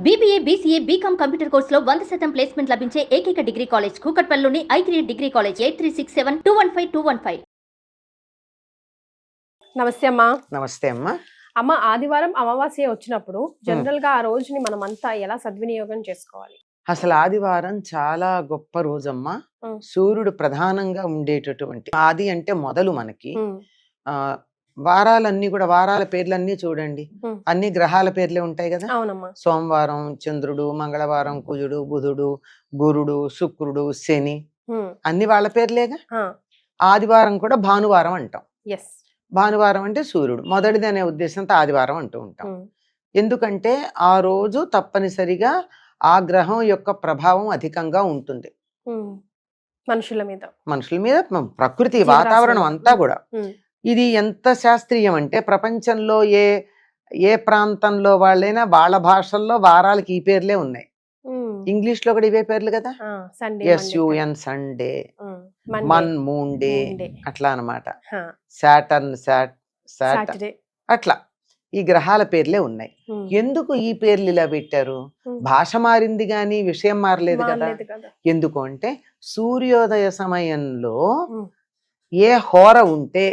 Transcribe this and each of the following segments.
BBA, BCA, BCom computer కోర్సులో 100% placement లభించే ఏకైక డిగ్రీ కాలేజ్ కూకట్పల్లిలోని i3 డిగ్రీ కాలేజ్ 8367215215. నమస్తే అమ్మా. నమస్తే అమ్మా. అమ్మ, ఆదివారం అమావాస్య వచ్చినప్పుడు జనరల్ గా ఆ రోజుని మనం అంతా ఎలా సద్వినియోగం చేసుకోవాలి? అసలు ఆదివారం చాలా గొప్ప రోజమ్మా. సూర్యుడు ప్రధానంగా ఉండేటటువంటి ఆది అంటే మొదలు మనకి. ఆ వారాలన్నీ కూడా వారాల పేర్లన్నీ చూడండి, అన్ని గ్రహాల పేర్లే ఉంటాయి కదా. అవునమ్మా. సోమవారం చంద్రుడు, మంగళవారం కుజుడు, బుధుడు, గురుడు, శుక్రుడు, శని అన్ని వాళ్ళ పేర్లేగా. ఆదివారం కూడా భానువారం అంటాం. భానువారం అంటే సూర్యుడు మొదటిది అనే ఉద్దేశంతో ఆదివారం అంటూ ఉంటాం. ఎందుకంటే ఆ రోజు తప్పనిసరిగా ఆ గ్రహం యొక్క ప్రభావం అధికంగా ఉంటుంది మనుషుల మీద ప్రకృతి వాతావరణం అంతా కూడా. ఇది ఎంత శాస్త్రీయం అంటే ప్రపంచంలో ఏ ప్రాంతంలో వాళ్ళైనా వాళ్ళ భాషల్లో వారాలకి ఈ పేర్లే ఉన్నాయి. ఇంగ్లీష్ లో కూడా ఇవే పేర్లు కదా. SUN Sunday, Mann moon day, అట్లా అనమాట. సాటర్న్ సాటర్డే, అట్లా ఈ గ్రహాల పేర్లే ఉన్నాయి. ఎందుకు ఈ పేర్లు ఇలా పెట్టారు? భాష మారింది గాని విషయం మారలేదు కదా. ఎందుకు అంటే సూర్యోదయ సమయంలో ఏ హోర ఉంటే,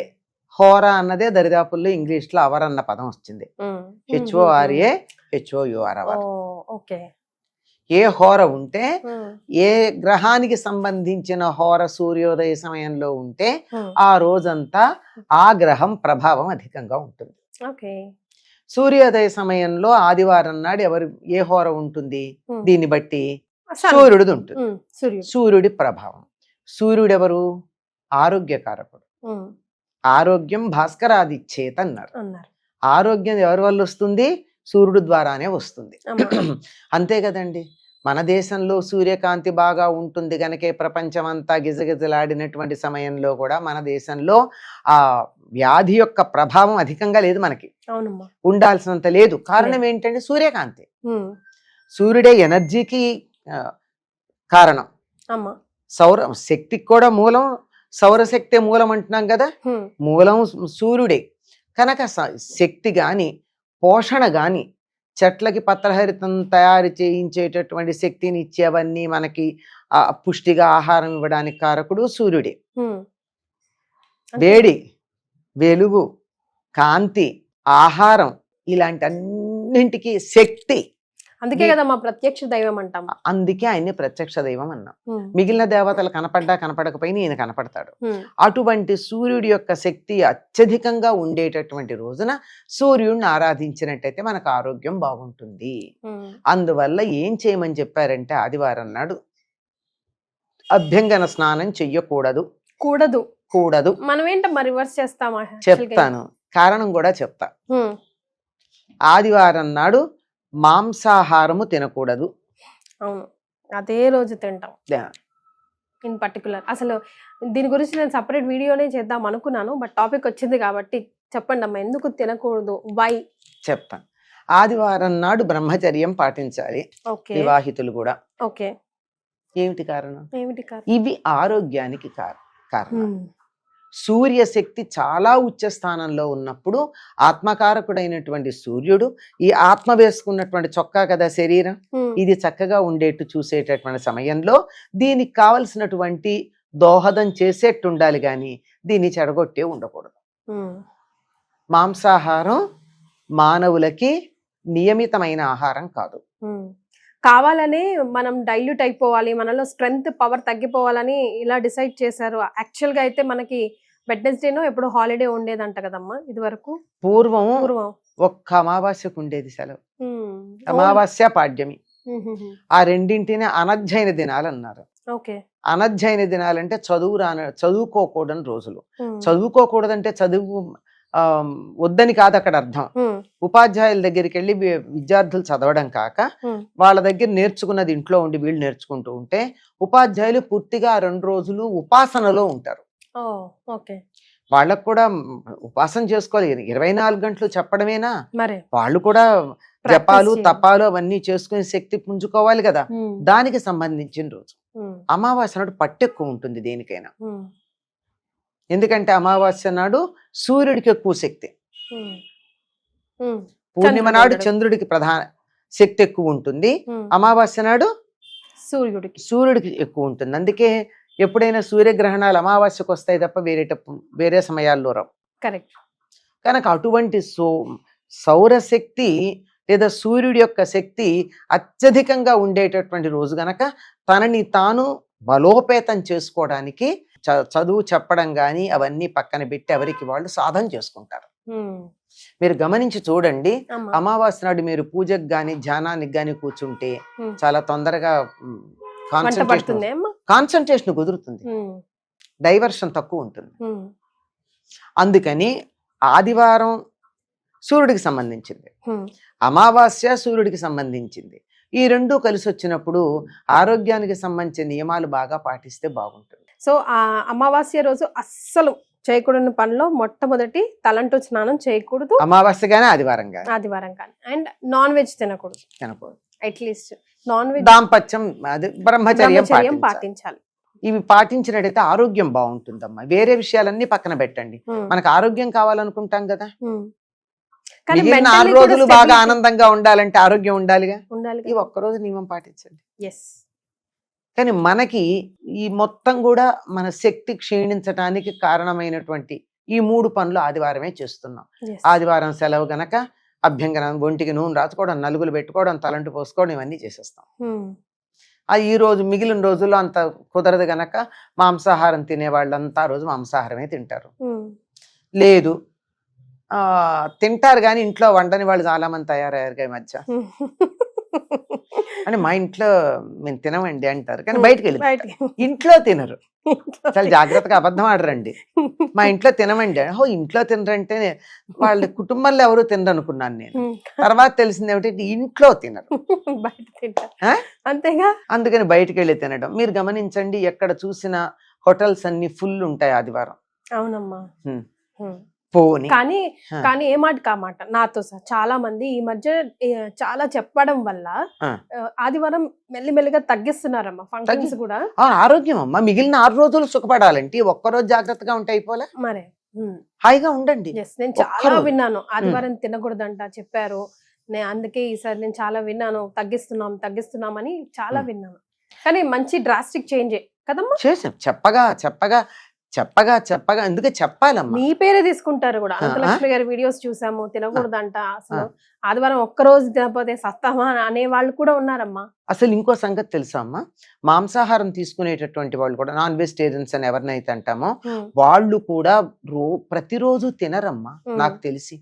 హోర అన్నదే దరిదాపుల్లో ఇంగ్లీష్ లో అవర్ అన్న పదం వచ్చింది. HORA hour. ఏ హోర ఉంటే, ఏ గ్రహానికి సంబంధించిన హోర సూర్యోదయ సమయంలో ఉంటే ఆ రోజంతా ఆ గ్రహం ప్రభావం అధికంగా ఉంటుంది. సూర్యోదయ సమయంలో ఆదివారం నాడు ఏ హోర ఉంటుంది, దీన్ని బట్టి సూర్యుడిది ఉంటుంది. సూర్యుడి ప్రభావం. సూర్యుడు ఎవరు? ఆరోగ్యకారకుడు. ఆరోగ్యం భాస్కరాదిచ్చేత అన్నారు. ఆరోగ్యం ఎవరి వల్ల వస్తుంది? సూర్యుడు ద్వారానే వస్తుంది. అంతే కదండి. మన దేశంలో సూర్యకాంతి బాగా ఉంటుంది కనుకే ప్రపంచం అంతా గిజగిజలాడినటువంటి సమయంలో కూడా మన దేశంలో ఆ వ్యాధి యొక్క ప్రభావం అధికంగా లేదు. మనకి ఉండాల్సినంత లేదు. కారణం ఏంటంటే సూర్యకాంతి. సూర్యుడే ఎనర్జీకి కారణం. సౌర శక్తికి కూడా మూలం సౌరశక్తి మూలం అంటున్నాం కదా. మూలం సూర్యుడే కనుక శక్తి గాని పోషణ గాని చెట్లకి పత్రహరితం తయారు చేయించేటటువంటి శక్తిని ఇచ్చేవన్నీ మనకి పుష్టిగా ఆహారం ఇవ్వడానికి కారకుడు సూర్యుడే. వేడి, వెలుగు, కాంతి, ఆహారం ఇలాంటి అన్నింటికి శక్తి. అందుకే కదా మా ప్రత్యక్ష దైవం అంటాం. అందుకే ఆయన్ని ప్రత్యక్ష దైవం అన్నాం. మిగిలిన దేవతలు కనపడ్డా కనపడకపోయినా ఈయన కనపడతాడు. అటువంటి సూర్యుడి యొక్క శక్తి అత్యధికంగా ఉండేటటువంటి రోజున సూర్యుడిని ఆరాధించినట్టయితే మనకు ఆరోగ్యం బాగుంటుంది. అందువల్ల ఏం చేయమని చెప్పారంటే ఆదివారం నాడు అభ్యంగన స్నానం చెయ్యకూడదు. కూడదు. మనం ఏంటమ్మా రివర్స్ చేస్తామా? చెప్తాను, కారణం కూడా చెప్తా. ఆదివారం నాడు మాంసాహారము తినకూడదు. అవును, అదే రోజు తింటాం ఇన్ పర్టికులర్. అసలు దీని గురించి నేను సపరేట్ వీడియోనే చేద్దాం అనుకున్నాను, బట్ టాపిక్ వచ్చింది కాబట్టి చెప్పండి అమ్మా, ఎందుకు తినకూడదు? వై చెప్తాను. ఆదివారం నాడు బ్రహ్మచర్యం పాటించాలి వివాహితులు కూడా. ఏమిటి కారణం? ఇవి ఆరోగ్యానికి కారణం. సూర్యశక్తి చాలా ఉచ్చ స్థానంలో ఉన్నప్పుడు ఆత్మకారకుడైనటువంటి సూర్యుడు ఈ ఆత్మ వేసుకున్నటువంటి చొక్కా కదా శరీరం, ఇది చక్కగా ఉండేట్టు చూసేటటువంటి సమయంలో దీనికి కావలసినటువంటి దోహదం చేసేట్టు ఉండాలి గాని దీన్ని చెడగొట్టే ఉండకూడదు. మాంసాహారం మానవులకి నియమితమైన ఆహారం కాదు. కావాలని మనం డైల్యూట్ అయిపోవాలి, మనలో స్ట్రెంగ్త్ పవర్ తగ్గిపోవాలని ఇలా డిసైడ్ చేశారు. యాక్చువల్ గా అయితే మనకి వెడ్నెస్డేనో ఎప్పుడు హాలిడే ఉండేదంట కదమ్మా ఇది వరకు. పూర్వం ఒక్క అమావాస్యకు ఉండేది సెలవు. అమావాస్య పాడ్యమి ఆ రెండింటిని అనధ్యయన దినాలు అన్నారు. అనధ్యయన దినాలంటే చదువుకోకూడని రోజులు. చదువుకోకూడదంటే చదువు వద్దని కాదు అక్కడ అర్థం. ఉపాధ్యాయుల దగ్గరికి వెళ్ళి విద్యార్థులు చదవడం కాక వాళ్ళ దగ్గర నేర్చుకున్నది ఇంట్లో ఉండి వీళ్ళు నేర్చుకుంటూ ఉంటే ఉపాధ్యాయులు పూర్తిగా 2 రోజులు ఉపాసనలో ఉంటారు. వాళ్ళకు కూడా ఉపాసన చేసుకోవాలి. 24 గంటలు చెప్పడమేనా, వాళ్ళు కూడా జపాలు తపాలు అవన్నీ చేసుకుని శక్తి పుంజుకోవాలి కదా. దానికి సంబంధించిన రోజు అమావాస్య నాడు పట్టెక్కువ ఉంటుంది దేనికైనా. ఎందుకంటే అమావాస్య నాడు సూర్యుడికి ఎక్కువ శక్తి, పూర్ణిమ నాడు చంద్రుడికి ప్రధాన శక్తి ఎక్కువ ఉంటుంది, అమావాస్య నాడు సూర్యుడికి ఎక్కువ ఉంటుంది. అందుకే ఎప్పుడైనా సూర్యగ్రహణాలు అమావాస్యకు వస్తాయి తప్ప వేరే సమయాల్లో రావు. కరెక్ట్. కనుక అటువంటి సౌరశక్తి లేదా సూర్యుడి యొక్క శక్తి అత్యధికంగా ఉండేటటువంటి రోజు గనక తనని తాను బలోపేతం చేసుకోవడానికి చదువు చెప్పడం కానీ అవన్నీ పక్కన పెట్టి ఎవరికి వాళ్ళు సాధన చేసుకుంటారు. మీరు గమనించి చూడండి, అమావాస్య నాడు మీరు పూజకు గాని ధ్యానానికి గాని కూర్చుంటే చాలా తొందరగా కాన్సన్ట్రేషన్ కుదురుతుంది, డైవర్షన్ తక్కువ ఉంటుంది. అందుకని ఆదివారం సూర్యుడికి సంబంధించింది, అమావాస్య సూర్యుడికి సంబంధించింది. ఈ రెండు కలిసి వచ్చినప్పుడు ఆరోగ్యానికి సంబంధించిన నియమాలు బాగా పాటిస్తే బాగుంటుంది. సో ఆ అమావాస్య రోజు అస్సలు చేయకూడని పనిలో మొట్టమొదటి తలంటు స్నానం చేయకూడదు, అమావాస్య గానీ ఆదివారం కానీ, అండ్ నాన్ వెజ్ తినకూడదు. అట్లీస్ట్ నాన్ వెజ్, దాంపత్యం, అది బ్రహ్మచర్యం పాటించాలి. ఇవి పాటించినట్టయితే ఆరోగ్యం బాగుంటుందమ్మా. వేరే విషయాలన్నీ పక్కన పెట్టండి, మనకు ఆరోగ్యం కావాలనుకుంటాం కదా. 4 రోజులు బాగా ఆనందంగా ఉండాలంటే ఆరోగ్యం ఉండాలిగా. ఈ ఒక్కరోజు నియమం పాటించండి. కానీ మనకి ఈ మొత్తం కూడా మన శక్తి క్షీణించడానికి కారణమైనటువంటి ఈ 3 పనులు ఆదివారమే చేస్తున్నాం. ఆదివారం సెలవు గనక అభ్యంగనం, ఒంటికి నూనె రాసుకోవడం, నలుగులు పెట్టుకోవడం, తలంటు పోసుకోవడం ఇవన్నీ చేసేస్తాం. ఈ రోజు మిగిలిన రోజుల్లో అంత కుదరదు గనక మాంసాహారం తినే వాళ్ళంతా రోజు మాంసాహారమే తింటారు. లేదు తింటారు కానీ ఇంట్లో వండని వాళ్ళు చాలా మంది తయారయ్యారు ఈ మధ్య. అంటే మా ఇంట్లో మేము తినమండి అంటారు, కానీ బయటకు వెళ్ళి ఇంట్లో తినరు. చాలా జాగ్రత్తగా అబద్ధం ఆడరండి. మా ఇంట్లో తినమండి, ఇంట్లో తినరంటే వాళ్ళ కుటుంబంలో ఎవరు తినరు అనుకున్నాను నేను. తర్వాత తెలిసింది ఏమిటి, ఇంట్లో తినరు, బయట తింటారు అంతేగా. అందుకని బయటకు వెళ్ళి తినడం. మీరు గమనించండి, ఎక్కడ చూసిన హోటల్స్ అన్ని ఫుల్ ఉంటాయి ఆదివారం. అవునమ్మా. కానీ ఏ మాట కామాట నాతో చాలా మంది ఈ మధ్య చాలా చెప్పడం వల్ల ఆదివారం మెల్లిమెల్లిగా తగ్గిస్తున్నారమ్మా ఫంక్షన్స్ కూడా. ఆరోగ్యం అమ్మా, మిగిలిన 6 రోజులు సుఖపడాలంటే ఒక్కరోజు జాగ్రత్తగా ఉంటాయి అయిపోలే. మరే హాయిగా ఉండండి. నేను చాలా విన్నాను ఆదివారం తినకూడదంట చెప్పారు. అందుకే ఈసారి నేను చాలా విన్నాను, తగ్గిస్తున్నామని చాలా విన్నాను. కానీ మంచి డ్రాస్టిక్ చేంజ్ కదమ్మా. చేసాం, చెప్పగా ఎందుకే చెప్పాలమ్మా. మీ పేరే తీసుకుంటారు కూడా. అనంతలక్ష్మి గారి వీడియోస్ చూసాము, తినకూడదంట, అసలు ఆదివారం ఒక్కరోజు తినకపోతే సస్తామా అనే వాళ్ళు కూడా ఉన్నారమ్మా. అసలు ఇంకో సంగతి తెలుసా అమ్మా, మాంసాహారం తీసుకునేటటువంటి వాళ్ళు కూడా, నాన్ వెజిటేరియన్స్ అని ఎవరినైతే అంటామో వాళ్ళు కూడా ప్రతిరోజు తినరమ్మా నాకు తెలిసి.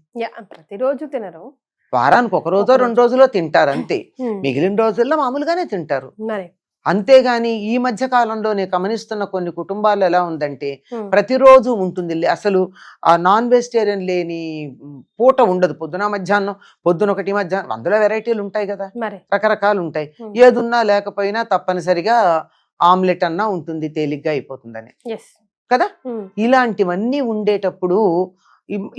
ప్రతిరోజు తినరు, వారానికి 1 రోజో 2 రోజులో తింటారు అంతే. మిగిలిన రోజుల్లో మామూలుగానే తింటారు. అంతేగాని ఈ మధ్య కాలంలో నేను గమనిస్తున్న కొన్ని కుటుంబాలు ఎలా ఉందంటే ప్రతిరోజు ఉంటుంది. అసలు ఆ నాన్ వెజిటేరియన్ లేని పూట ఉండదు. పొద్దున మధ్యాహ్నం, పొద్దున ఒకటి మధ్యాహ్నం, అందులో వెరైటీలు ఉంటాయి కదా, రకరకాలు ఉంటాయి. ఏదున్నా లేకపోయినా తప్పనిసరిగా ఆమ్లెట్ అన్నా ఉంటుంది, తేలిగ్గా అయిపోతుందని కదా. ఇలాంటివన్నీ ఉండేటప్పుడు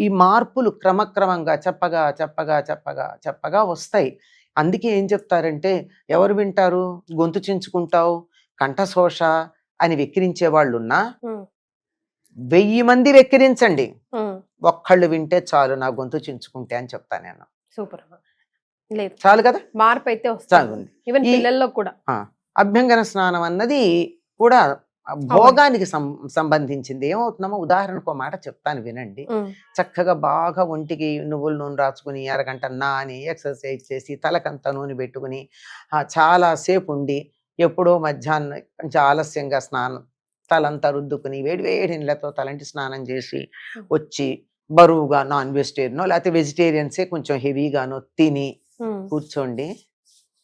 ఈ మార్పులు క్రమక్రమంగా చెప్పగా వస్తాయి. అందుకే ఏం చెప్తారంటే, ఎవరు వింటారు, గొంతు చించుకుంటావు, కంఠశోష అని వెక్కిరించే వాళ్ళున్నా 1000 మంది వెక్కిరించండి, ఒక్కళ్ళు వింటే చాలు నా గొంతు చించుకుంటే అని చెప్తాను నేను. సూపర్, చాలు కదా, మార్పు అయితే వస్తుంది. ఈవెన్ పిల్లల్లో కూడా అభ్యంగన స్నానం అన్నది కూడా భోగానికి సంబంధించింది. ఏమవుతుందమ్మా, ఉదాహరణకు ఒక మాట చెప్తాను వినండి. చక్కగా బాగా ఒంటికి నువ్వుల నూనె రాసుకుని అరగంట నాని ఎక్సర్సైజ్ చేసి తలకంతా నూనె పెట్టుకుని చాలా సేపు ఉండి ఎప్పుడో మధ్యాహ్నం కొంచెం ఆలస్యంగా తలంతా రుద్దుకుని వేడి నీళ్ళతో తలంటి స్నానం చేసి వచ్చి బరువుగా నాన్ వెజిటేరియనో లేకపోతే వెజిటేరియన్సే కొంచెం హెవీగానో తిని కూర్చోండి,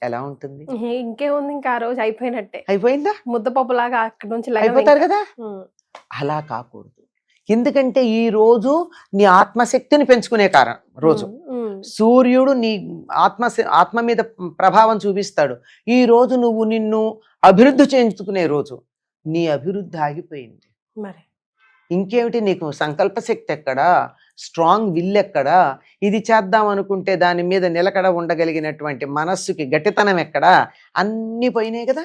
ఎలా ఉంటుంది? ఇంకేముంది, ఇంకా ఆ రోజు అయిపోయిందా, ముద్దపప్పు లాగా అక్కడి నుంచి అయిపోతారు కదా. అలా కాకూడదు. ఎందుకంటే ఈ రోజు నీ ఆత్మశక్తిని పెంచుకునే రోజు. సూర్యుడు నీ ఆత్మ మీద ప్రభావం చూపిస్తాడు. ఈ రోజు నువ్వు నిన్ను అభివృద్ధి చేయించుకునే రోజు. నీ అభివృద్ధి ఆగిపోయింది. మరి ఇంకేమిటి, నీకు సంకల్ప శక్తి ఎక్కడా, స్ట్రాంగ్ విల్ ఎక్కడా, ఇది చేద్దాం అనుకుంటే దాని మీద నిలకడ ఉండగలిగినటువంటి మనస్సుకి గట్టితనం ఎక్కడా, అన్ని పోయినాయి కదా,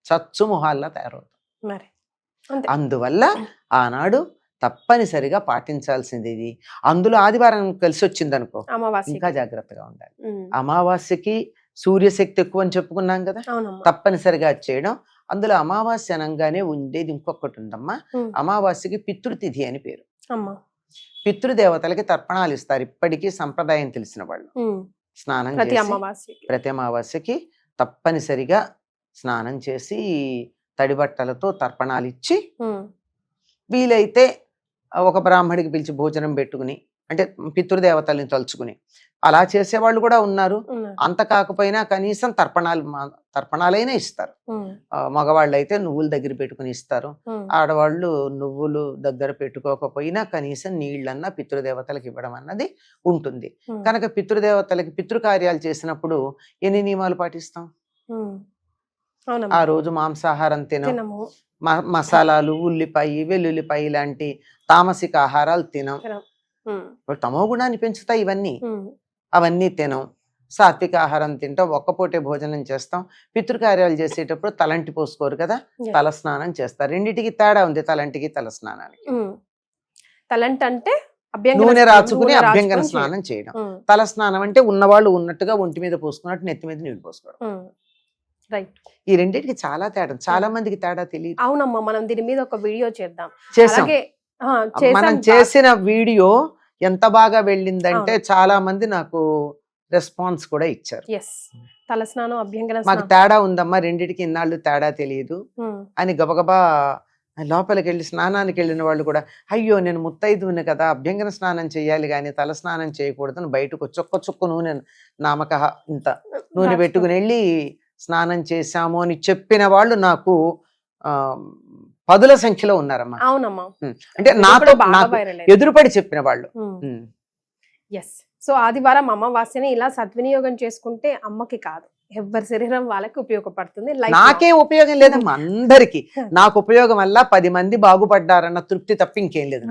చచ్చు మొహాల్లా తయారవుతాం. అందువల్ల ఆనాడు తప్పనిసరిగా పాటించాల్సింది ఇది. అందులో ఆదివారం కలిసి వచ్చింది అనుకో అమావాస్య ఇంకా జాగ్రత్తగా ఉండాలి. అమావాస్యకి సూర్యశక్తి ఎక్కువ అని చెప్పుకున్నాం కదా, తప్పనిసరిగా అది చేయడం. అందులో అమావాస్య అనగానే ఉండేది ఇంకొకటి ఉందమ్మా, అమావాస్యకి పితృతిథి అని పేరు. పితృదేవతలకి తర్పణాలు ఇస్తారు ఇప్పటికీ సంప్రదాయం తెలిసిన వాళ్ళు. స్నానం చేసి ప్రతి అమావాస్యకి తప్పనిసరిగా స్నానం చేసి తడి బట్టలతో తర్పణాలు ఇచ్చి వీలైతే ఒక బ్రాహ్మడికి పిలిచి భోజనం పెట్టుకుని, అంటే పితృదేవతల్ని తలుచుకుని అలా చేసేవాళ్ళు కూడా ఉన్నారు. అంత కాకపోయినా కనీసం తర్పణాలైనా ఇస్తారు. మగవాళ్ళు అయితే నువ్వుల దగ్గర పెట్టుకుని ఇస్తారు, ఆడవాళ్ళు నువ్వులు దగ్గర పెట్టుకోకపోయినా కనీసం నీళ్ళన్నా పితృదేవతలకు ఇవ్వడం అన్నది ఉంటుంది. కనుక పితృదేవతలకి పితృకార్యాలు చేసినప్పుడు ఎన్ని నియమాలు పాటిస్తాం? ఆ రోజు మాంసాహారం తినము, మసాలాలు, ఉల్లిపాయ, వెల్లుల్లిపాయ లాంటి తామసిక ఆహారాలు తినం. తమో గుణాన్ని పెంచుతాయి ఇవన్నీ, అవన్నీ తినం. సాత్విక ఆహారం తింటాం, ఒక్కపూటే భోజనం చేస్తాం. పితృకార్యాలు చేసేటప్పుడు తలంటి పోసుకోరు కదా, తల స్నానం చేస్తారు. రెండింటికి తేడా ఉంది, తలంటికి తల స్నానానికి. తలంటి అంటే నూనె రాచుకుని అభ్యంగన స్నానం చేయడం. తల స్నానం అంటే ఉన్నవాళ్ళు ఉన్నట్టుగా ఒంటి మీద పోసుకున్నట్టు నెత్తి మీద నీళ్లు పోసుకోవడం. ఈ రెండింటికి చాలా తేడా, చాలా మందికి తేడా తెలియదు. అవునమ్మా, మనం దీని మీద ఒక వీడియో చేద్దాం. మనం చేసిన వీడియో ఎంత బాగా వెళ్ళిందంటే చాలా మంది నాకు రెస్పాన్స్ కూడా ఇచ్చారు. తలస్నానం, అభ్యంగన మాకు తేడా ఉందమ్మా, రెండిటికి ఇన్నాళ్ళు తేడా తెలియదు అని గబగబా లోపలికి వెళ్ళి స్నానానికి వెళ్ళిన వాళ్ళు కూడా, అయ్యో నేను ముత్తైదువుని కదా, అభ్యంగన స్నానం చేయాలి కానీ తల స్నానం చేయకూడదని బయటకు చుక్క నూనె నామక ఇంత నూనె పెట్టుకుని వెళ్ళి స్నానం చేశాము అని చెప్పిన వాళ్ళు నాకు పదుల సంఖ్యలో ఉన్నారమ్మా. అవునమ్మా, అంటే నాతో ఎదురుపడి చెప్పిన వాళ్ళు. సో ఆదివారం అమావాస్యని ఇలా సద్వినియోగం చేసుకుంటే అమ్మకి కాదు, ఎవరి శరీరం వాళ్ళకి ఉపయోగపడుతుంది. నాకేం ఉపయోగం లేదమ్మా, అందరికి నాకు ఉపయోగం వల్ల 10 మంది బాగుపడ్డారన్న తృప్తి తప్ప ఇంకేం లేదు,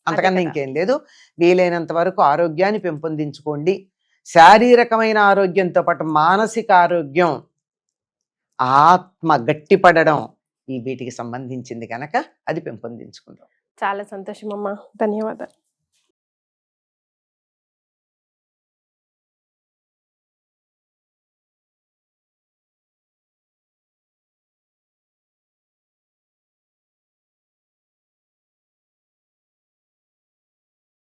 అంతకన్నా ఇంకేం లేదు. వీలైనంత వరకు ఆరోగ్యాన్ని పెంపొందించుకోండి. శారీరకమైన ఆరోగ్యంతో పాటు మానసిక ఆరోగ్యం, ఆత్మ గట్టిపడడం ఈ వీటికి సంబంధించింది కనుక అది పెంపొందించుకుంటాం. చాలా సంతోషం అమ్మా, ధన్యవాదాలు.